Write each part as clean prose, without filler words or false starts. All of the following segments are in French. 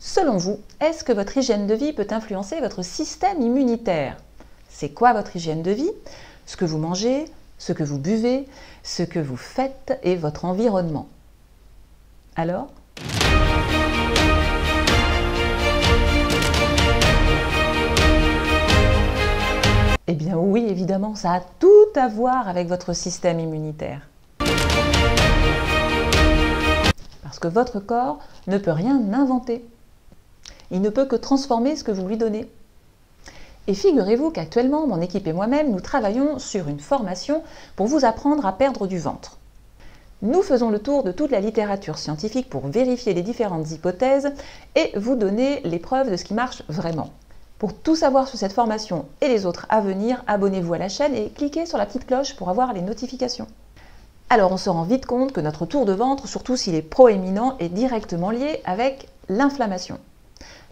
Selon vous, est-ce que votre hygiène de vie peut influencer votre système immunitaire? C'est quoi votre hygiène de vie? Ce que vous mangez, ce que vous buvez, ce que vous faites et votre environnement. Alors? Eh bien oui, évidemment, ça a tout à voir avec votre système immunitaire. Parce que votre corps ne peut rien inventer. Il ne peut que transformer ce que vous lui donnez. Et figurez-vous qu'actuellement, mon équipe et moi-même, nous travaillons sur une formation pour vous apprendre à perdre du ventre. Nous faisons le tour de toute la littérature scientifique pour vérifier les différentes hypothèses et vous donner les preuves de ce qui marche vraiment. Pour tout savoir sur cette formation et les autres à venir, abonnez-vous à la chaîne et cliquez sur la petite cloche pour avoir les notifications. Alors on se rend vite compte que notre tour de ventre, surtout s'il est proéminent, est directement lié avec l'inflammation.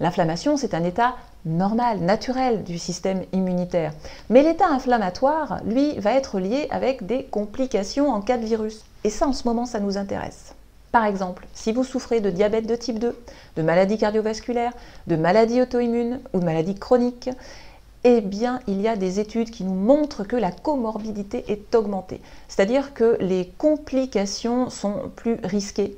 L'inflammation, c'est un état normal, naturel du système immunitaire. Mais l'état inflammatoire, lui, va être lié avec des complications en cas de virus. Et ça, en ce moment, ça nous intéresse. Par exemple, si vous souffrez de diabète de type 2, de maladies cardiovasculaires, de maladies auto-immunes ou de maladies chroniques, eh bien, il y a des études qui nous montrent que la comorbidité est augmentée. C'est-à-dire que les complications sont plus risquées.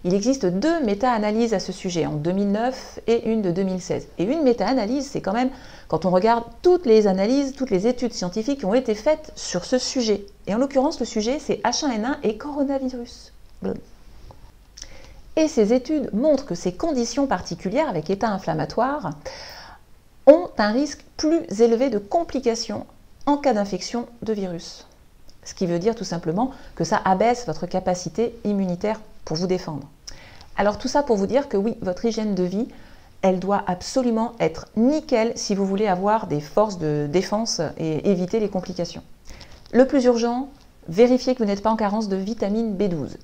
Il existe 2 méta-analyses à ce sujet, en 2009 et une de 2016. Et une méta-analyse, c'est quand même quand on regarde toutes les analyses, toutes les études scientifiques qui ont été faites sur ce sujet. Et en l'occurrence, le sujet, c'est H1N1 et coronavirus. Et ces études montrent que ces conditions particulières avec état inflammatoire ont un risque plus élevé de complications en cas d'infection de virus. Ce qui veut dire tout simplement que ça abaisse votre capacité immunitaire pour vous défendre. Alors tout ça pour vous dire que oui, votre hygiène de vie, elle doit absolument être nickel si vous voulez avoir des forces de défense et éviter les complications. Le plus urgent, vérifiez que vous n'êtes pas en carence de vitamine B12.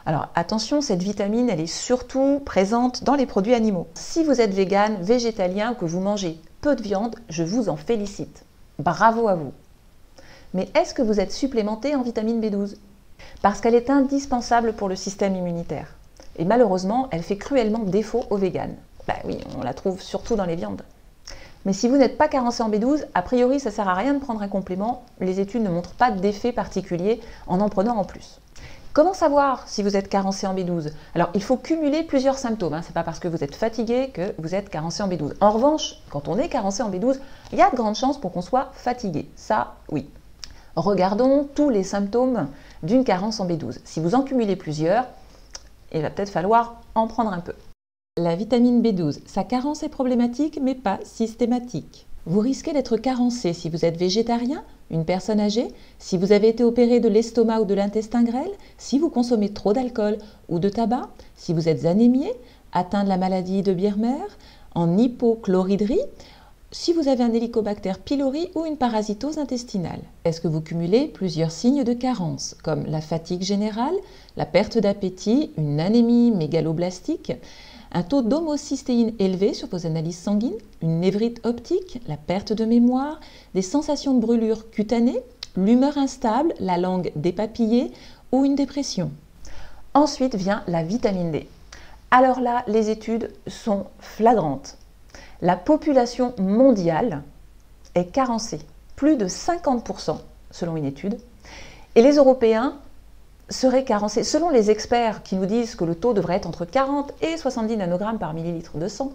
Alors attention, cette vitamine, elle est surtout présente dans les produits animaux. Si vous êtes vegan, végétalien, que vous mangez peu de viande, je vous en félicite. Bravo à vous. Mais est-ce que vous êtes supplémenté en vitamine B12? Parce qu'elle est indispensable pour le système immunitaire. Et malheureusement, elle fait cruellement défaut aux véganes. Ben oui, on la trouve surtout dans les viandes. Mais si vous n'êtes pas carencé en B12, a priori, ça ne sert à rien de prendre un complément. Les études ne montrent pas d'effet particulier en prenant en plus. Comment savoir si vous êtes carencé en B12? Alors, il faut cumuler plusieurs symptômes. Ce n'est pas parce que vous êtes fatigué que vous êtes carencé en B12. En revanche, quand on est carencé en B12, il y a de grandes chances pour qu'on soit fatigué. Ça, oui. Regardons tous les symptômes d'une carence en B12. Si vous en cumulez plusieurs, il va peut-être falloir en prendre un peu. La vitamine B12, sa carence est problématique mais pas systématique. Vous risquez d'être carencé si vous êtes végétarien, une personne âgée, si vous avez été opéré de l'estomac ou de l'intestin grêle, si vous consommez trop d'alcool ou de tabac, si vous êtes anémié, atteint de la maladie de Biermer, en hypochloridrie, si vous avez un hélicobacter pylori ou une parasitose intestinale. Est-ce que vous cumulez plusieurs signes de carence, comme la fatigue générale, la perte d'appétit, une anémie mégaloblastique, un taux d'homocystéine élevé sur vos analyses sanguines, une névrite optique, la perte de mémoire, des sensations de brûlure cutanée, l'humeur instable, la langue dépapillée ou une dépression? Ensuite vient la vitamine D. Alors là, les études sont flagrantes. La population mondiale est carencée, plus de 50% selon une étude, et les Européens seraient carencés, selon les experts qui nous disent que le taux devrait être entre 40 et 70 nanogrammes par millilitre de sang,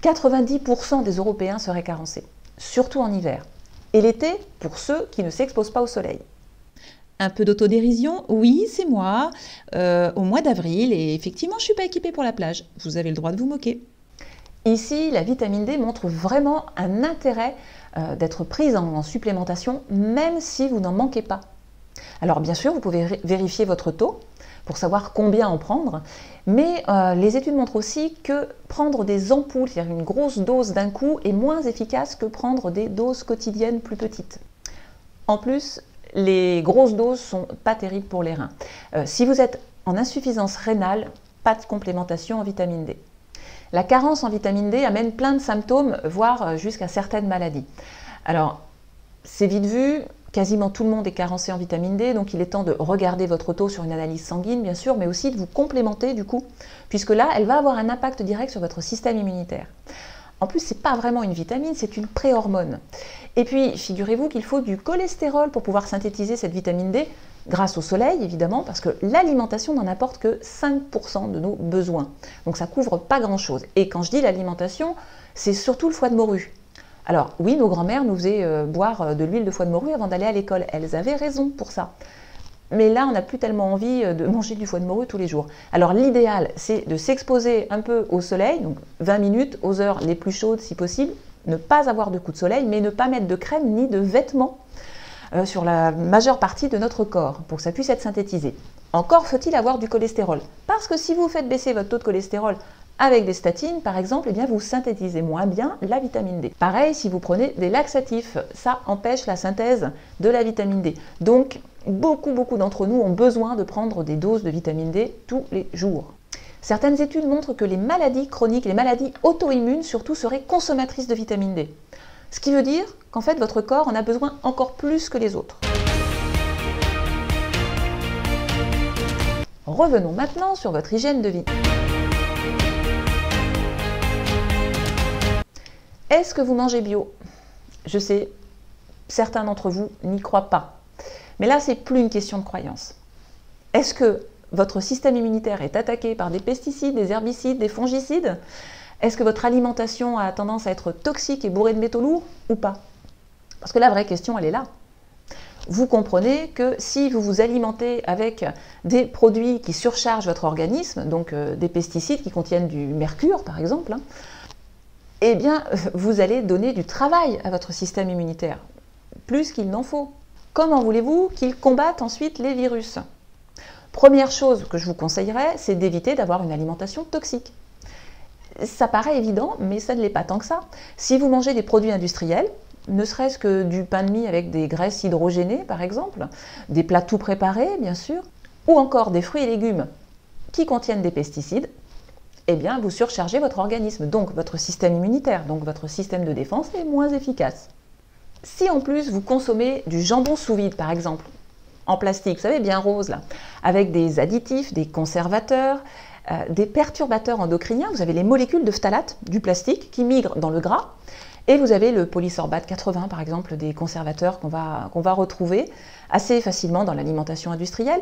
90% des Européens seraient carencés, surtout en hiver, et l'été pour ceux qui ne s'exposent pas au soleil. Un peu d'autodérision, oui, c'est moi, au mois d'avril, et effectivement, je ne suis pas équipée pour la plage. Vous avez le droit de vous moquer. Ici, la vitamine D montre vraiment un intérêt d'être prise en supplémentation, même si vous n'en manquez pas. Alors bien sûr, vous pouvez vérifier votre taux pour savoir combien en prendre, mais les études montrent aussi que prendre des ampoules, c'est-à-dire une grosse dose d'un coup, est moins efficace que prendre des doses quotidiennes plus petites. En plus, les grosses doses ne sont pas terribles pour les reins. Si vous êtes en insuffisance rénale, pas de complémentation en vitamine D. La carence en vitamine D amène plein de symptômes, voire jusqu'à certaines maladies. Alors, c'est vite vu, quasiment tout le monde est carencé en vitamine D, donc il est temps de regarder votre taux sur une analyse sanguine, bien sûr, mais aussi de vous complémenter du coup, puisque là, elle va avoir un impact direct sur votre système immunitaire. En plus, ce n'est pas vraiment une vitamine, c'est une préhormone. Et puis, figurez-vous qu'il faut du cholestérol pour pouvoir synthétiser cette vitamine D, grâce au soleil évidemment, parce que l'alimentation n'en apporte que 5% de nos besoins. Donc ça couvre pas grand-chose. Et quand je dis l'alimentation, c'est surtout le foie de morue. Alors oui, nos grands-mères nous faisaient boire de l'huile de foie de morue avant d'aller à l'école. Elles avaient raison pour ça. Mais là, on n'a plus tellement envie de manger du foie de morue tous les jours. Alors l'idéal, c'est de s'exposer un peu au soleil, donc 20 minutes aux heures les plus chaudes si possible, ne pas avoir de coup de soleil, mais ne pas mettre de crème ni de vêtements sur la majeure partie de notre corps pour que ça puisse être synthétisé. Encore faut-il avoir du cholestérol. Parce que si vous faites baisser votre taux de cholestérol avec des statines, par exemple, eh bien vous synthétisez moins bien la vitamine D. Pareil, si vous prenez des laxatifs, ça empêche la synthèse de la vitamine D. Donc, beaucoup d'entre nous ont besoin de prendre des doses de vitamine D tous les jours. Certaines études montrent que les maladies chroniques, les maladies auto-immunes surtout, seraient consommatrices de vitamine D. Ce qui veut dire qu'en fait, votre corps en a besoin encore plus que les autres. Revenons maintenant sur votre hygiène de vie. Est-ce que vous mangez bio? Je sais, certains d'entre vous n'y croient pas. Mais là, c'est plus une question de croyance. Est-ce que votre système immunitaire est attaqué par des pesticides, des herbicides, des fongicides? Est-ce que votre alimentation a tendance à être toxique et bourrée de métaux lourds ou pas? Parce que la vraie question, elle est là. Vous comprenez que si vous vous alimentez avec des produits qui surchargent votre organisme, donc des pesticides qui contiennent du mercure par exemple, eh bien vous allez donner du travail à votre système immunitaire, plus qu'il n'en faut. Comment voulez-vous qu'il combatte ensuite les virus? Première chose que je vous conseillerais, c'est d'éviter d'avoir une alimentation toxique. Ça paraît évident, mais ça ne l'est pas tant que ça. Si vous mangez des produits industriels, ne serait-ce que du pain de mie avec des graisses hydrogénées par exemple, des plats tout préparés bien sûr, ou encore des fruits et légumes qui contiennent des pesticides, eh bien vous surchargez votre organisme, donc votre système immunitaire, donc votre système de défense est moins efficace. Si en plus vous consommez du jambon sous vide par exemple, en plastique, vous savez bien rose là, avec des additifs, des conservateurs, des perturbateurs endocriniens, vous avez les molécules de phtalate du plastique qui migrent dans le gras, et vous avez le polysorbate 80 par exemple, des conservateurs qu'on va retrouver assez facilement dans l'alimentation industrielle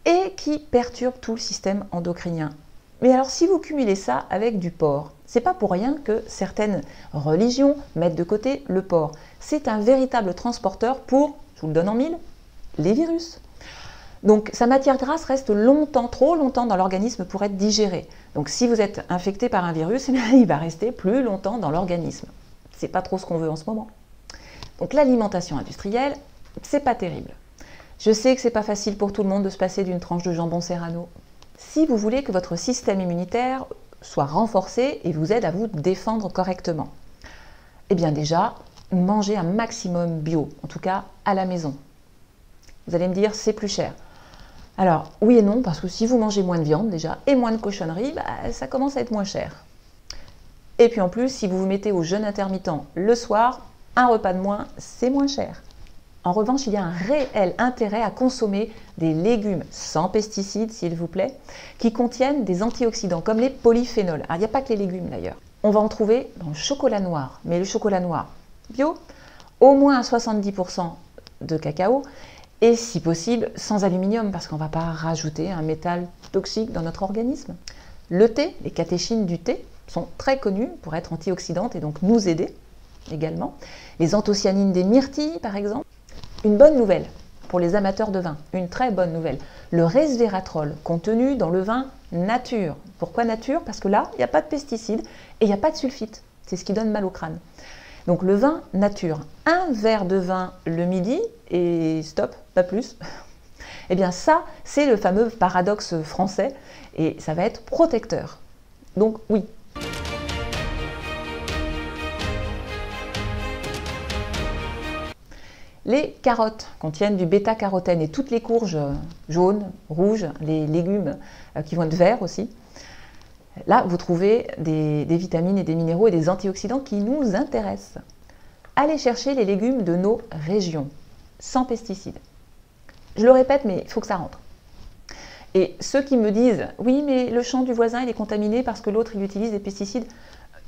et qui perturbent tout le système endocrinien. Mais alors si vous cumulez ça avec du porc, c'est pas pour rien que certaines religions mettent de côté le porc. C'est un véritable transporteur pour, je vous le donne en mille, les virus. Donc sa matière grasse reste longtemps, trop longtemps dans l'organisme pour être digérée. Donc si vous êtes infecté par un virus, il va rester plus longtemps dans l'organisme. C'est pas trop ce qu'on veut en ce moment. Donc l'alimentation industrielle, c'est pas terrible. Je sais que c'est pas facile pour tout le monde de se passer d'une tranche de jambon serrano. Si vous voulez que votre système immunitaire soit renforcé et vous aide à vous défendre correctement, eh bien déjà, mangez un maximum bio, en tout cas à la maison. Vous allez me dire, c'est plus cher. Alors, oui et non, parce que si vous mangez moins de viande déjà, et moins de cochonneries, ça commence à être moins cher. Et puis en plus, si vous vous mettez au jeûne intermittent le soir, un repas de moins, c'est moins cher. En revanche, il y a un réel intérêt à consommer des légumes sans pesticides, s'il vous plaît, qui contiennent des antioxydants, comme les polyphénols. Alors, il n'y a pas que les légumes d'ailleurs. On va en trouver dans le chocolat noir, mais le chocolat noir bio, au moins à 70% de cacao, et si possible sans aluminium, parce qu'on ne va pas rajouter un métal toxique dans notre organisme. Le thé, les catéchines du thé, sont très connues pour être antioxydantes et donc nous aider également. Les anthocyanines des myrtilles, par exemple. Une bonne nouvelle pour les amateurs de vin, une très bonne nouvelle. Le resveratrol contenu dans le vin nature. Pourquoi nature? Parce que là, il n'y a pas de pesticides et il n'y a pas de sulfite. C'est ce qui donne mal au crâne. Donc le vin nature, un verre de vin le midi et stop, pas plus. Eh bien ça, c'est le fameux paradoxe français et ça va être protecteur. Donc oui. Les carottes contiennent du bêta-carotène et toutes les courges jaunes, rouges, les légumes qui vont être verts aussi. Là, vous trouvez des vitamines et des minéraux et des antioxydants qui nous intéressent. Allez chercher les légumes de nos régions. sans pesticides. Je le répète, mais il faut que ça rentre. Et ceux qui me disent « oui, mais le champ du voisin il est contaminé parce que l'autre il utilise des pesticides »,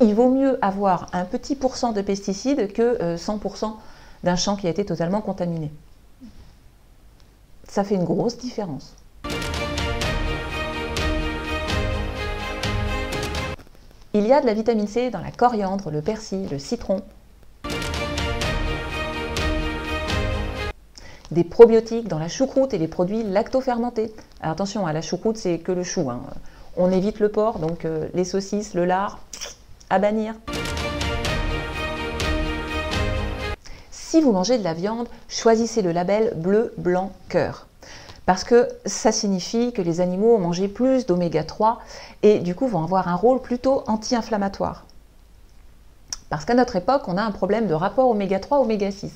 il vaut mieux avoir un petit pourcent de pesticides que 100% d'un champ qui a été totalement contaminé. Ça fait une grosse différence. Il y a de la vitamine C dans la coriandre, le persil, le citron. Des probiotiques dans la choucroute et les produits lactofermentés. Alors attention, la choucroute, c'est que le chou. On évite le porc, donc les saucisses, le lard, à bannir. Si vous mangez de la viande, choisissez le label bleu, blanc, cœur. Parce que ça signifie que les animaux ont mangé plus d'oméga 3 et du coup vont avoir un rôle plutôt anti-inflammatoire. Parce qu'à notre époque, on a un problème de rapport oméga 3, oméga 6.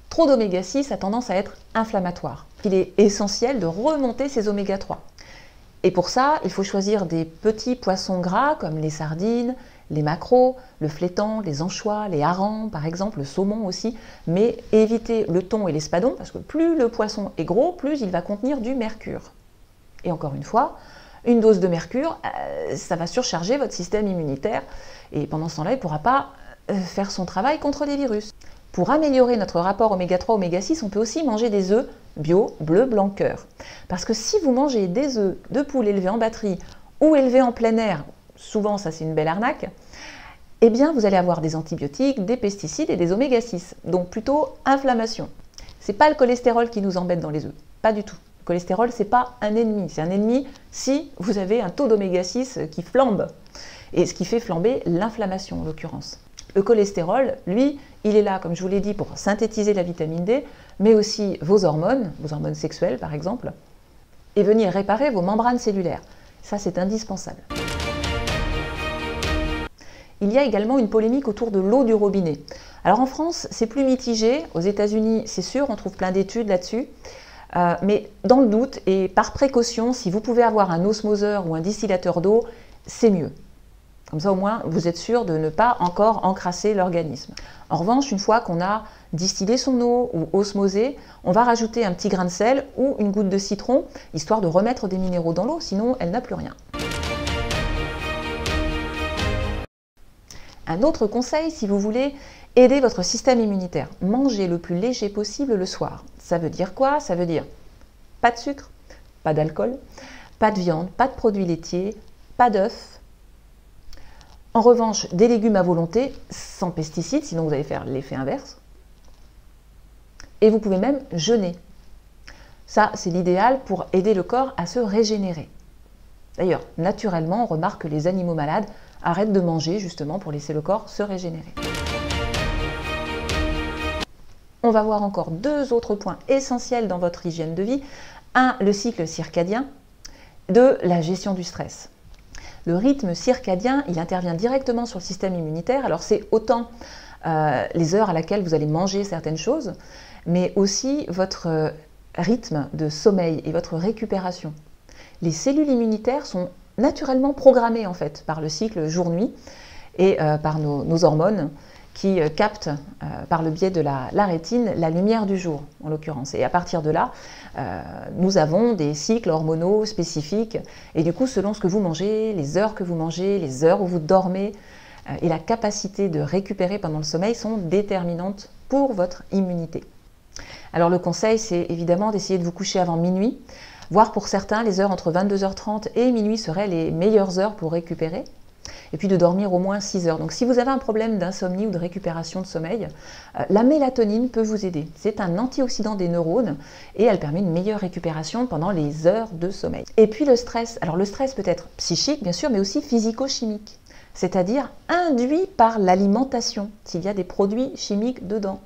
Trop d'oméga 6 a tendance à être inflammatoire. Il est essentiel de remonter ces oméga 3. Et pour ça, il faut choisir des petits poissons gras comme les sardines, les maquereaux, le flétan, les anchois, les harengs par exemple, le saumon aussi, mais éviter le thon et l'espadon parce que plus le poisson est gros, plus il va contenir du mercure. Et encore une fois, une dose de mercure, ça va surcharger votre système immunitaire et pendant ce temps-là, il ne pourra pas faire son travail contre les virus. Pour améliorer notre rapport oméga 3, oméga 6, on peut aussi manger des œufs bio, bleu, blanc, cœur. Parce que si vous mangez des œufs de poule élevés en batterie ou élevés en plein air, souvent ça c'est une belle arnaque, eh bien vous allez avoir des antibiotiques, des pesticides et des oméga 6, donc plutôt inflammation. Ce n'est pas le cholestérol qui nous embête dans les œufs, pas du tout. Le cholestérol, ce n'est pas un ennemi, c'est un ennemi si vous avez un taux d'oméga 6 qui flambe, et ce qui fait flamber l'inflammation en l'occurrence. Le cholestérol, lui, il est là, comme je vous l'ai dit, pour synthétiser la vitamine D, mais aussi vos hormones sexuelles par exemple, et venir réparer vos membranes cellulaires. Ça, c'est indispensable. Il y a également une polémique autour de l'eau du robinet. Alors en France, c'est plus mitigé. Aux États-Unis, c'est sûr, on trouve plein d'études là-dessus. Mais dans le doute et par précaution, si vous pouvez avoir un osmoseur ou un distillateur d'eau, c'est mieux. Comme ça, au moins, vous êtes sûr de ne pas encore encrasser l'organisme. En revanche, une fois qu'on a distillé son eau ou osmosé, on va rajouter un petit grain de sel ou une goutte de citron, histoire de remettre des minéraux dans l'eau, sinon elle n'a plus rien. Un autre conseil, si vous voulez aider votre système immunitaire, mangez le plus léger possible le soir. Ça veut dire quoi? Ça veut dire pas de sucre, pas d'alcool, pas de viande, pas de produits laitiers, pas d'œufs. En revanche, des légumes à volonté, sans pesticides, sinon vous allez faire l'effet inverse. Et vous pouvez même jeûner. Ça, c'est l'idéal pour aider le corps à se régénérer. D'ailleurs, naturellement, on remarque que les animaux malades arrêtent de manger justement pour laisser le corps se régénérer. On va voir encore deux autres points essentiels dans votre hygiène de vie. Un, le cycle circadien. Deux, la gestion du stress. Le rythme circadien, il intervient directement sur le système immunitaire. Alors c'est autant les heures à laquelle vous allez manger certaines choses, mais aussi votre rythme de sommeil et votre récupération. Les cellules immunitaires sont naturellement programmées en fait par le cycle jour-nuit et par nos hormones qui captent par le biais de la rétine la lumière du jour en l'occurrence. Et à partir de là, nous avons des cycles hormonaux spécifiques et du coup selon ce que vous mangez, les heures que vous mangez, les heures où vous dormez et la capacité de récupérer pendant le sommeil sont déterminantes pour votre immunité. Alors le conseil, c'est évidemment d'essayer de vous coucher avant minuit, voire pour certains, les heures entre 22h30 et minuit seraient les meilleures heures pour récupérer. Et puis de dormir au moins 6 heures. Donc si vous avez un problème d'insomnie ou de récupération de sommeil, la mélatonine peut vous aider. C'est un antioxydant des neurones et elle permet une meilleure récupération pendant les heures de sommeil. Et puis le stress. Alors le stress peut être psychique bien sûr, mais aussi physico-chimique. C'est-à-dire induit par l'alimentation, s'il y a des produits chimiques dedans.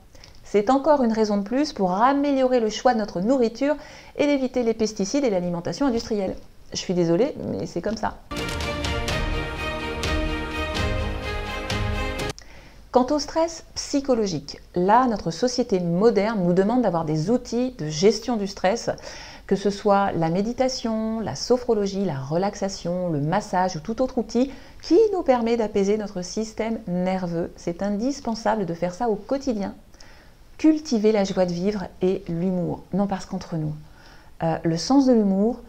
C'est encore une raison de plus pour améliorer le choix de notre nourriture et d'éviter les pesticides et l'alimentation industrielle. Je suis désolée, mais c'est comme ça. Quant au stress psychologique, là, notre société moderne nous demande d'avoir des outils de gestion du stress, que ce soit la méditation, la sophrologie, la relaxation, le massage ou tout autre outil qui nous permet d'apaiser notre système nerveux. C'est indispensable de faire ça au quotidien Cultivez la joie de vivre et l'humour, non parce qu'entre nous. Le sens de l'humour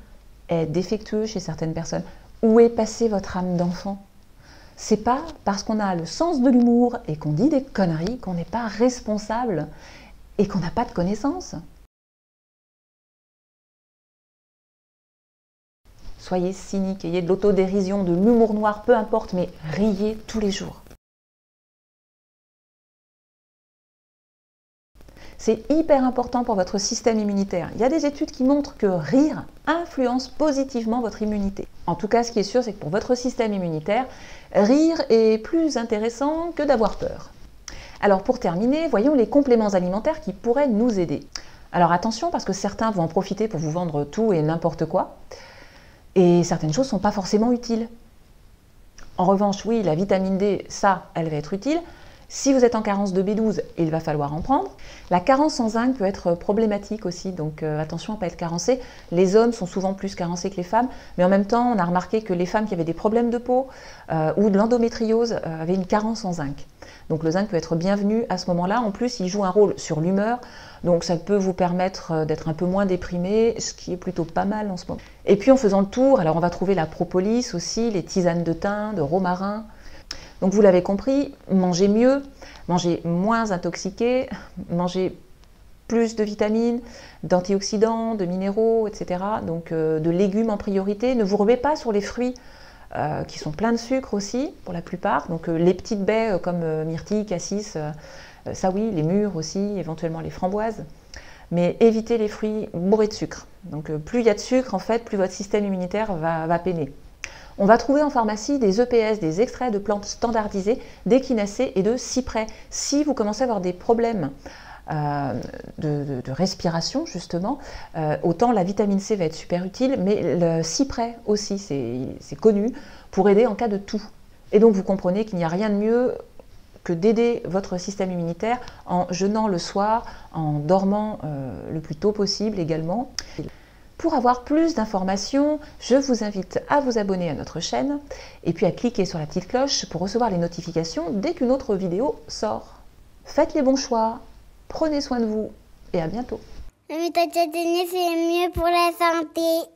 est défectueux chez certaines personnes. Où est passée votre âme d'enfant? C'est pas parce qu'on a le sens de l'humour et qu'on dit des conneries qu'on n'est pas responsable et qu'on n'a pas de connaissances. Soyez cynique, ayez de l'autodérision, de l'humour noir, peu importe, mais riez tous les jours. C'est hyper important pour votre système immunitaire. Il y a des études qui montrent que rire influence positivement votre immunité. En tout cas, ce qui est sûr, c'est que pour votre système immunitaire, rire est plus intéressant que d'avoir peur. Alors pour terminer, voyons les compléments alimentaires qui pourraient nous aider. Alors attention, parce que certains vont en profiter pour vous vendre tout et n'importe quoi, et certaines choses ne sont pas forcément utiles. En revanche, oui, la vitamine D, ça, elle va être utile. Si vous êtes en carence de B12, il va falloir en prendre. La carence en zinc peut être problématique aussi, donc attention à ne pas être carencé. Les hommes sont souvent plus carencés que les femmes, mais en même temps, on a remarqué que les femmes qui avaient des problèmes de peau ou de l'endométriose avaient une carence en zinc. Donc le zinc peut être bienvenu à ce moment-là. En plus, il joue un rôle sur l'humeur, donc ça peut vous permettre d'être un peu moins déprimé, ce qui est plutôt pas mal en ce moment. Et puis en faisant le tour, alors on va trouver la propolis aussi, les tisanes de thym, de romarin. Donc vous l'avez compris, mangez mieux, mangez moins intoxiqué, mangez plus de vitamines, d'antioxydants, de minéraux, etc. Donc de légumes en priorité. Ne vous ruez pas sur les fruits qui sont pleins de sucre aussi, pour la plupart. Donc les petites baies comme myrtille, cassis, ça oui, les mûres aussi, éventuellement les framboises. Mais évitez les fruits bourrés de sucre. Donc plus il y a de sucre, en fait, plus votre système immunitaire va peiner. On va trouver en pharmacie des EPS, des extraits de plantes standardisés, d'échinacées et de cyprès. Si vous commencez à avoir des problèmes de respiration, justement, autant la vitamine C va être super utile, mais le cyprès aussi, c'est connu, pour aider en cas de toux. Et donc vous comprenez qu'il n'y a rien de mieux que d'aider votre système immunitaire en jeûnant le soir, en dormant le plus tôt possible également. Pour avoir plus d'informations, je vous invite à vous abonner à notre chaîne et puis à cliquer sur la petite cloche pour recevoir les notifications dès qu'une autre vidéo sort. Faites les bons choix, prenez soin de vous et à bientôt. Le méthode c'est mieux pour la santé.